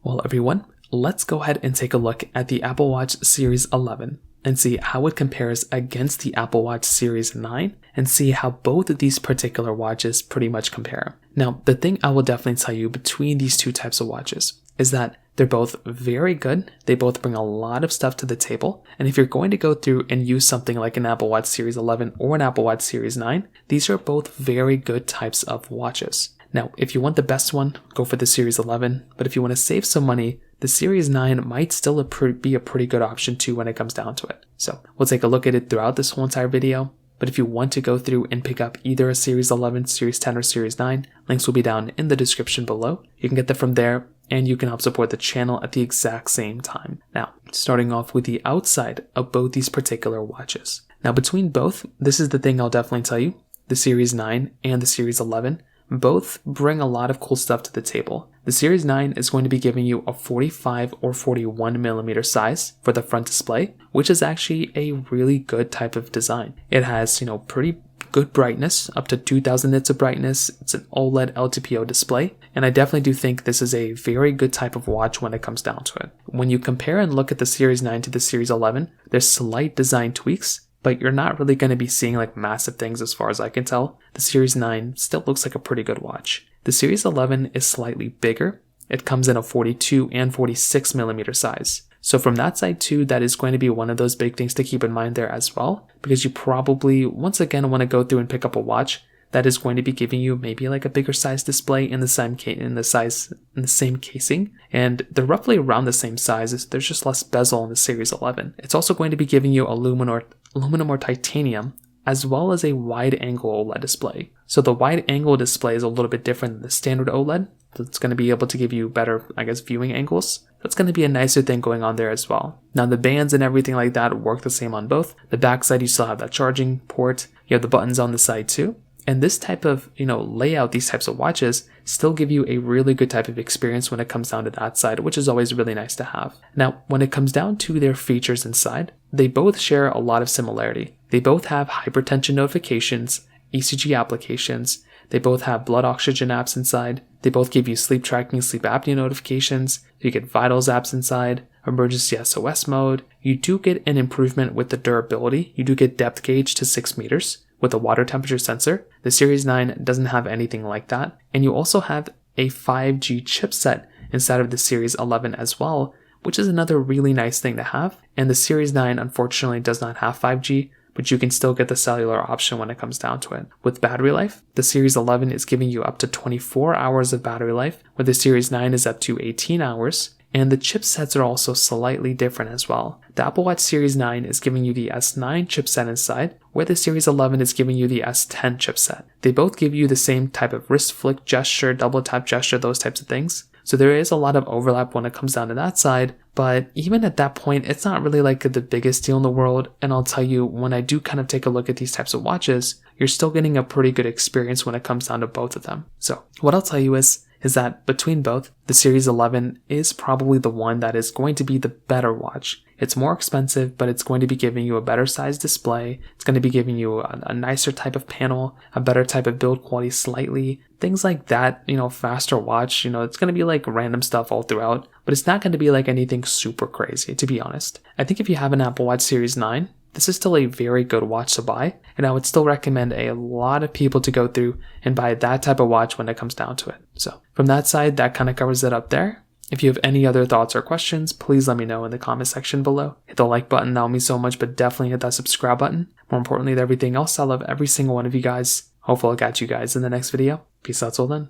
Well, everyone, let's go ahead and take a look at the Apple Watch Series 11 and see how it compares against the Apple Watch Series 9 and see how both of these particular watches pretty much compare. Now, the thing I will definitely tell you between these two types of watches is that they're both very good. They both bring a lot of stuff to the table. And if you're going to go through and use something like an Apple Watch Series 11 or an Apple Watch Series 9, these are both very good types of watches. Now, if you want the best one, go for the Series 11. But if you want to save some money, the Series 9 might still be a pretty good option too when it comes down to it. So we'll take a look at it throughout this whole entire video. But if you want to go through and pick up either a Series 11, Series 10, or Series 9, links will be down in the description below. You can get them from there, and you can help support the channel at the exact same time. Now, starting off with the outside of both these particular watches. Now, between both, this is the thing I'll definitely tell you, the Series 9 and the Series 11, both bring a lot of cool stuff to the table. The Series 9 is going to be giving you a 45 or 41 millimeter size for the front display, which is actually a really good type of design. It has, pretty good brightness, up to 2000 nits of brightness. It's an OLED LTPO display, and I definitely do think this is a very good type of watch when it comes down to it. When you compare and look at the Series 9 to the Series 11, there's slight design tweaks, but you're not really going to be seeing like massive things as far as I can tell. The Series 9 still looks like a pretty good watch. The Series 11 is slightly bigger. It comes in a 42 and 46 millimeter size. So from that side too, that is going to be one of those big things to keep in mind there as well, because you probably once again want to go through and pick up a watch that is going to be giving you maybe like a bigger size display in the same casing, and they're roughly around the same size. There's just less bezel in the Series 11. It's also going to be giving you aluminum or titanium, as well as a wide-angle OLED display. So the wide-angle display is a little bit different than the standard OLED. So it's going to be able to give you better, viewing angles. That's going to be a nicer thing going on there as well. Now the bands and everything like that work the same on both. The back side, you still have that charging port. You have the buttons on the side too. And this type of, layout, these types of watches still give you a really good type of experience when it comes down to that side, which is always really nice to have. Now, when it comes down to their features inside, they both share a lot of similarity. They both have hypertension notifications, ECG applications. They both have blood oxygen apps inside. They both give you sleep tracking, sleep apnea notifications. You get vitals apps inside, emergency SOS mode. You do get an improvement with the durability. You do get depth gauge to 6 meters. With a water temperature sensor. The Series 9 doesn't have anything like that. And you also have a 5G chipset inside of the Series 11 as well, which is another really nice thing to have. And the Series 9 unfortunately does not have 5G, but you can still get the cellular option when it comes down to it. With battery life, the Series 11 is giving you up to 24 hours of battery life, where the Series 9 is up to 18 hours. And the chipsets are also slightly different as well. The Apple Watch Series 9 is giving you the S9 chipset inside, where the Series 11 is giving you the S10 chipset. They both give you the same type of wrist flick gesture, double tap gesture, those types of things. So there is a lot of overlap when it comes down to that side, but even at that point, it's not really like the biggest deal in the world. And I'll tell you, when I do kind of take a look at these types of watches, you're still getting a pretty good experience when it comes down to both of them. So what I'll tell you is that between both, the Series 11 is probably the one that is going to be the better watch. It's more expensive, but it's going to be giving you a better size display. It's going to be giving you a nicer type of panel, a better type of build quality slightly, things like that, faster watch. It's going to be like random stuff all throughout, but it's not going to be like anything super crazy, to be honest. I think if you have an Apple Watch Series 9, this is still a very good watch to buy, and I would still recommend a lot of people to go through and buy that type of watch when it comes down to it. So from that side, that kind of covers it up there. If you have any other thoughts or questions, please let me know in the comment section below. Hit the like button, that would mean so much, but definitely hit that subscribe button. More importantly than everything else, I love every single one of you guys. Hopefully I'll catch you guys in the next video. Peace out till then.